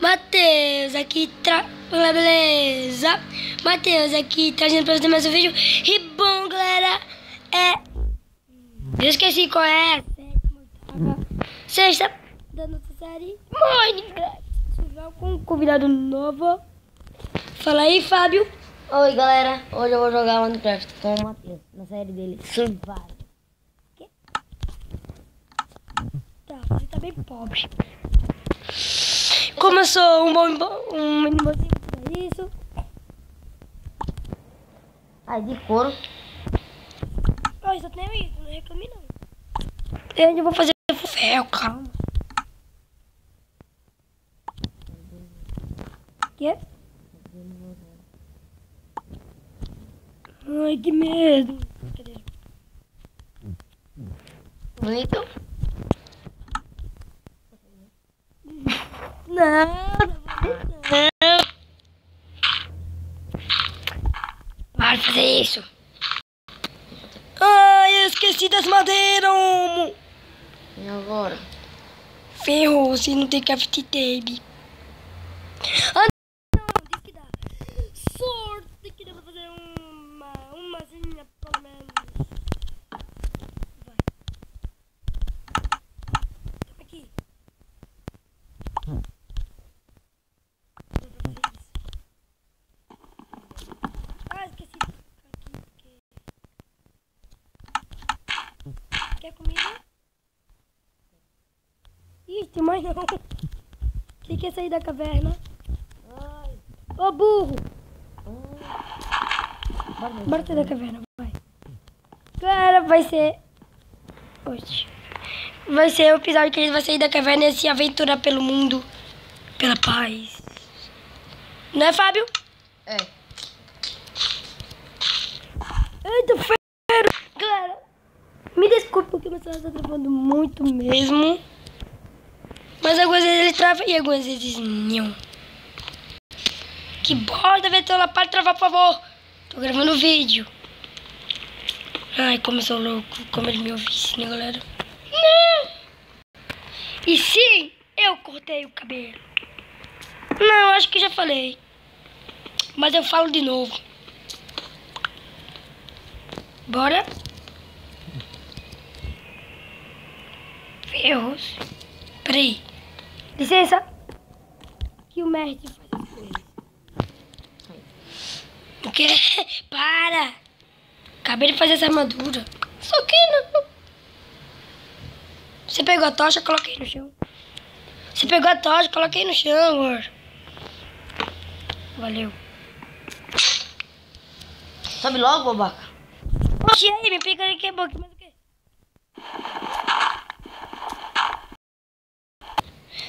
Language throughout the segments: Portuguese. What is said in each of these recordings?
Matheus aqui, beleza? Matheus aqui, trazendo pra você mais um vídeo. E bom, galera, eu esqueci qual é a sétima, sexta da nossa série Minecraft. Com um convidado novo. Fala aí, Fábio. Oi, galera. Hoje eu vou jogar Minecraft com o Matheus, na série dele, Survival. Tá, você tá bem pobre. Como eu sou um menino bonzinho, é isso. Aí, de couro. Ai, só tenho isso, não reclame não. Eu ainda vou fazer ferro, calma. Quê? Ai, que medo. Bonito? Não. Para de fazer isso. Ai, eu esqueci das madeiras, homo. E agora? Ferrou, se não tem craft tape. Ah, não, diz que dá. Sorte que dá pra fazer umazinha, pelo menos. Vai. Toma aqui. Ah, esqueci. Aqui. Quer comida? Ih, tem mais não. Quem quer sair da caverna? Ai. Ô, burro! Bora Bora sair da caverna, vai. Galera, vai ser... Oxi. Vai ser o episódio que eles vão sair da caverna e se aventurar pelo mundo. Pela paz. Não é, Fábio? É. Eita, ferro! Galera, me desculpe porque meu celular está travando muito mesmo. Mas algumas vezes ele trava e algumas vezes não. Que bosta, Vetona, para de travar, por favor. Tô gravando vídeo. Ai, como eu sou louco. Como ele me ouvisse, né, galera? Não! E sim, eu cortei o cabelo. Não, acho que já falei. Mas eu falo de novo. Bora. Ferros. Peraí. Licença. Que o mestre faz as coisas. O quê? Para. Acabei de fazer essa armadura. Só que não. Você pegou a tocha, coloquei no chão. Você pegou a tocha, coloquei no chão, amor. Valeu. Sobe logo, babaca. Oxe, aí, me pega ali, quebrou aqui, mas o quê?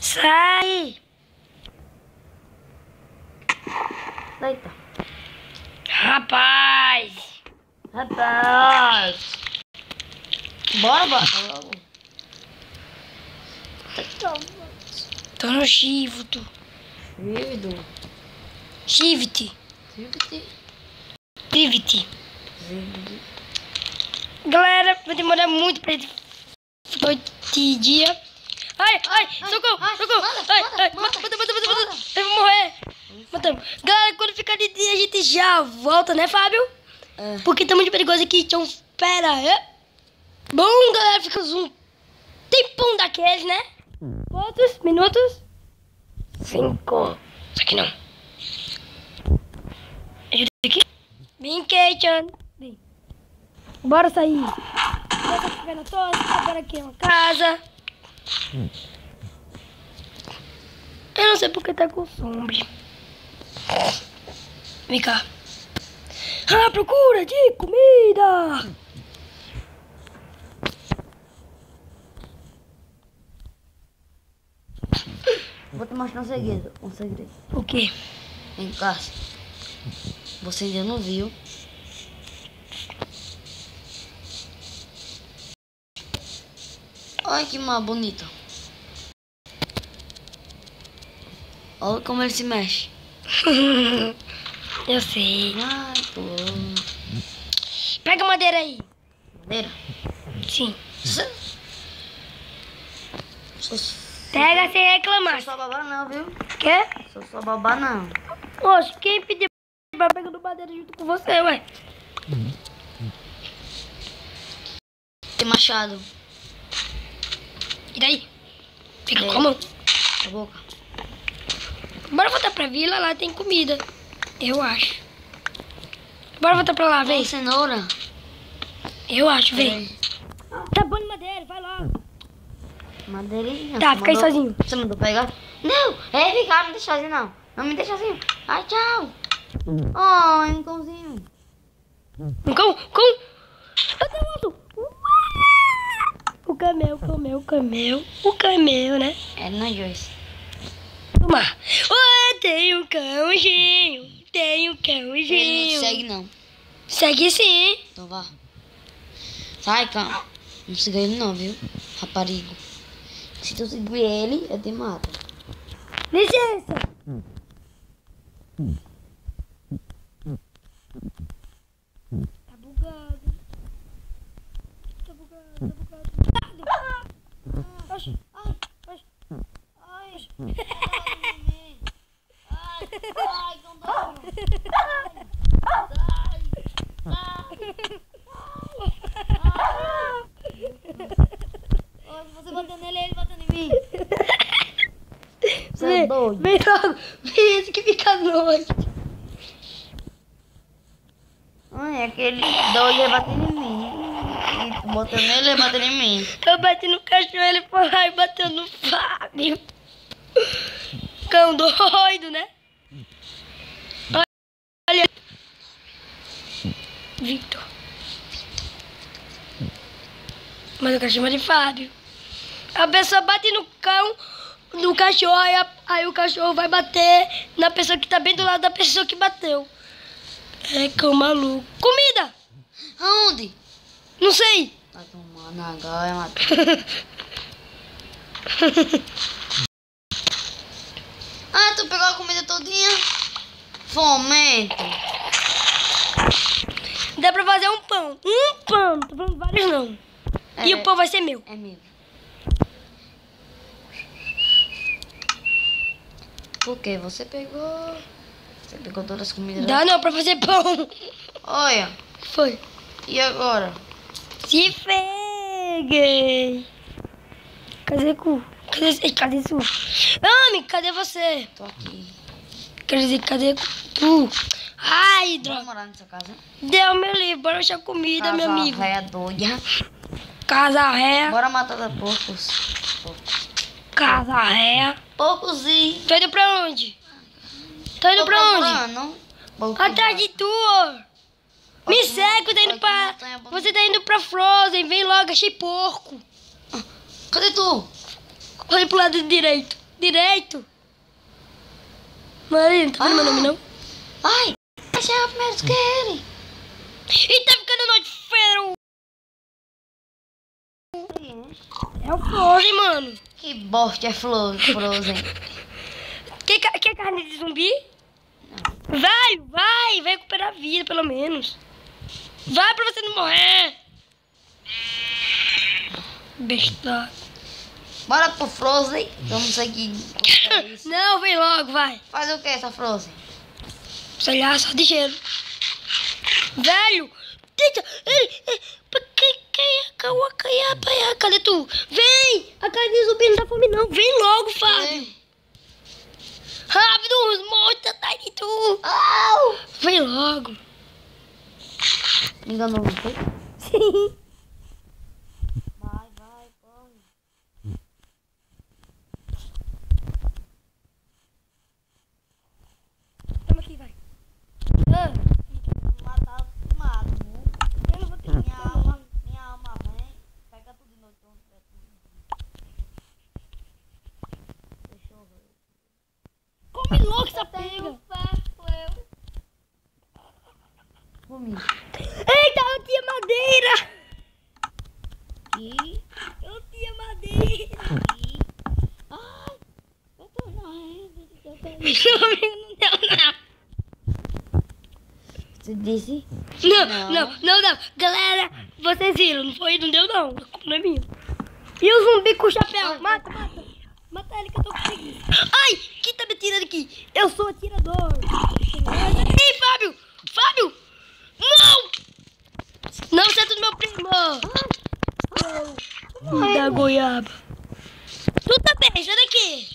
Sai! Deita. Rapaz! Rapaz. Bora, babaca, logo. Tô no shift. Vívido. Shift. Vívido. Shift. Vívido. Galera, vai demorar muito pra ele noite dia. Ai, socorro, socorro. Mata. Eu vou morrer. Matamos. Galera, quando ficar de dia a gente já volta, né, Fábio? É. Porque tá muito perigoso aqui, então espera. Bom, galera, ficamos um tempão daqueles, né? Quantos minutos? 5. Isso aqui não. Ajuda aqui. Vem, Keichan. Vem. Bora sair. Bora ficar na tosse, agora aqui é uma casa. Eu não sei porque tá com sombra. Vem cá. À procura de comida. Vou te mostrar um segredo. Um segredo. O quê? Em casa. Você ainda não viu. Olha que mal bonito. Olha como ele se mexe. Eu sei. Ai, pô. Pega a madeira aí. Madeira? Sim. Pega sem reclamar. Sou só babá não, viu? Quer? Sou só babá não. Oxe, quem pediu pra pegar do madeira junto com você, ué? Tem machado. E daí? Fica É. com a mão. A boca. Bora voltar pra vila, lá tem comida. Eu acho. Bora voltar pra lá, vem. Tem cenoura? Eu acho, vem. Peraí. Tá bom de madeira, vai logo. Madeirinha. Tá, Você fica aí mandou- sozinho. Você mandou pegar? Não, é ficar, não me deixa sozinho não. Não me deixa sozinho. Ai, tchau. Ai, um cãozinho. Um cão, cão. Eu tenho outro. O camelo, né? É na Joyce. Toma. Oh, tem um cãozinho. Ele não te segue não. Segue sim. Então vá. Sai, cão. Não siga ele não, viu? Raparigo. Se tu seguir ele, eu te mato. Licença. Tá bugado. Oxi. Ai. Ai, cão doido. Se você bater nele, ele bateu em mim. Você é doido. Vem logo. Vem esse que fica à noite. Ai, aquele doido ia bater em mim. E tu botou nele, ele bateu em mim. Eu bati no cachorro, ele foi lá e bateu no Fábio. Cão doido, né? Olha. Victor. Mas eu quero chamar de Fábio. A pessoa bate no cão, no cachorro, aí o cachorro vai bater na pessoa que tá bem do lado da pessoa que bateu. É cão maluco. Comida! Aonde? Não sei. Tá tomando agora, matou. Ah, tu pegou a comida todinha? Fomento. Dá pra fazer um pão. Um pão. Não tô falando vários não. E o pão vai ser meu. É meu. Por quê? Você pegou todas as comidas. Dá não pra fazer pão. Olha. Foi. E agora? Se peguei. Cadê cu? Cadê tu? Ami, cadê você? Tô aqui. Quer dizer, cadê tu? Ai, Bora droga. morar nessa casa? Deu meu livro, bora achar comida, meu amigo. Véia doida. Casa ré. Bora matar da porcos. Casa ré. Porcozinho. Tô indo pra onde? Tô indo pra onde? Onde? Atrás de tu, ó. Me segue, tá indo pra... Você tá indo pra Frozen, vem logo, achei porco. Cadê tu? Olha pro lado direito. Direito. Maria, não tá vendo meu nome, não? Ai, achei a primeira que ele. E tá ficando noite, feiro. É o Frozen, mano. Que bosta é Frozen. Quer carne de zumbi? Vai recuperar a vida, pelo menos. Vai pra você não morrer. Besta. Bora pro Frozen. Vamos seguir. Não, vem logo, vai. Fazer o que essa Frozen? Sei lá, só de cheiro. Velho! Deixa! Cadê tu? Vem! A carne de zumbi não dá fome, não. Vem logo, Fábio. Rápido, os monstros atrás de tu. Au! Vem logo. Me enganou, não foi? Sim. Vai, põe. Toma aqui, vai. Matar o mato. Eu não vou ter Minha alma vem. Pega tudo de novo. Deixa eu ver. Come logo essa pega. Comi. Eita, eu tinha madeira. E... Eu tinha madeira. Ai, eu tô morrendo. Meu amigo não deu nada. Você disse? Não. Galera, vocês viram, não foi? Não deu não. A culpa não é minha. E o zumbi com o chapéu? Mata. Mata ele que eu tô conseguindo. Ai, quem tá me tirando aqui? Eu sou atirador. Ei, Fábio! Fábio! Não! Não acerta do meu primo. Da goiaba. Tu também, sai daqui.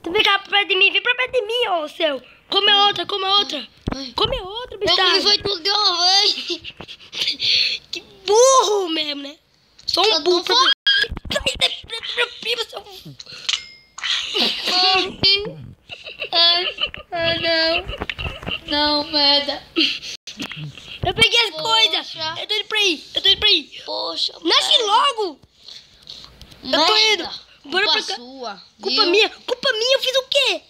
Tu vem cá pra perto de mim, vem pra perto de mim, ô seu. Come outra, come outra. Come outra, bicho. Eu foi tudo de uma vez. Que burro mesmo, né? Sou um burro. Sai da frente do meu primo, seu... Não, merda. Eu peguei as coisas. Eu tô indo pra aí. Poxa, Nasce logo. Eu tô indo. Bora pra cá. Sua, Culpa minha, eu fiz o quê?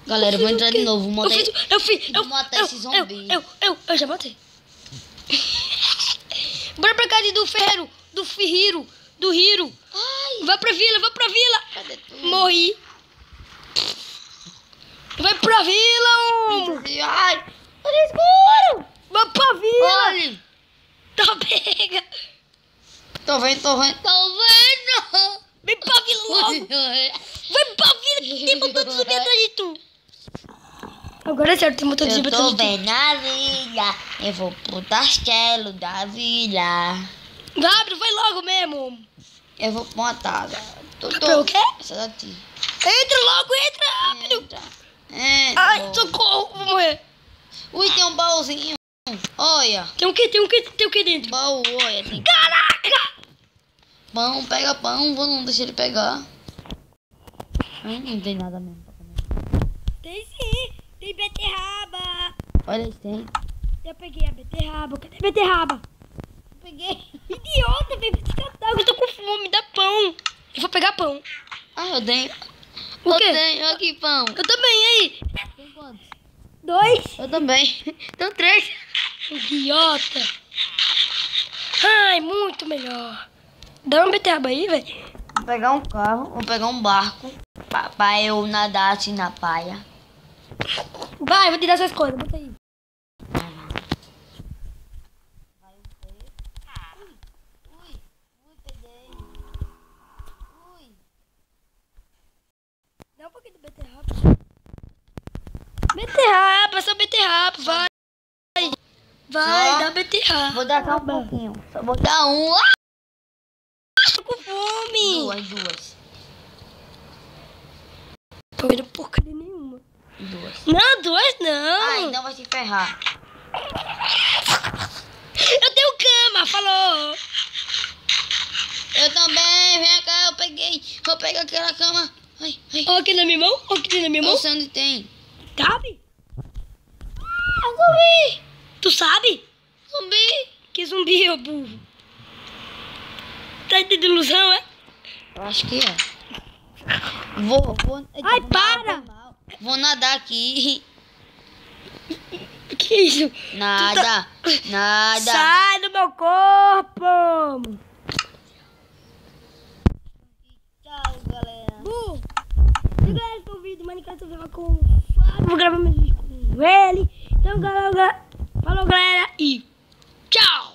Galera, eu vou entrar de novo. Eu matar esse zumbi. Eu já matei. Bora pra casa do Ferreiro, do Hiro. Ai. Vai pra vila. Cadê tu? Morri. Vai pra vila, homem. Ai, tá escuro. Vai pra vila. Olha. Tá pega. Tô vendo. Vem pra vila logo. Vai pra vila que tem montão de zumbi atrás de tu. Agora é certo, tem montão de zumbi Eu atrás tô de tu. bem na vila. Eu vou pro castelo da vila. Gabriel, vai logo mesmo. Eu vou pra uma casa. Pra o quê? Essa daqui. Entra logo, entra rápido. Entra. Ai, socorro, vou morrer. Ui, tem um baúzinho. Olha. Tem o que dentro? Baú, olha. Tem Caraca! pão, pega pão. Não deixa ele pegar. Não tem nada mesmo pra comer. Tem sim, tem beterraba. Olha, tem. Eu peguei a beterraba, cadê a beterraba? Peguei. Idiota, vem pra te catar, eu tô com fome, dá pão. Eu vou pegar pão. Ah, eu tenho. O quê? Eu tenho aqui pão. Eu também, aí. Tem quantos? 2. Eu também. Então 3. Idiota. Ai, muito melhor. Dá uma beterraba aí, velho. Vou pegar um carro, vou pegar um barco pra eu nadar assim na praia. Vai, vou te dar essas coisas, bota aí. Peguei. Ui. Dá um pouquinho de beterraba. Beterraba, só beterraba, vai. Vai, Só? dá beterraba. Vou dar só um pouquinho. Só vou dar um. Tô com fome. Duas. Tô vendo porcaria nenhuma. Duas. Não, 2 não. Ai, não vai se ferrar. Eu tenho cama, falou. Eu também, vem cá, eu peguei. Vou pegar aquela cama. Ai. Ó, aqui na minha mão, Não sei onde tem. Cabe? É zumbi. Tu sabe? Zumbi. Que zumbi, ô burro. Tá de ilusão, é? Eu acho que é. Vou. Ai, para! Vou nadar aqui. Que isso? Nada. Sai do meu corpo! Tchau, galera. Burro! Se galera esse vídeo, Minecraft eu vou com o Fábio, vou gravar mais vídeo com ele. Então, galera, falou, galera, e tchau!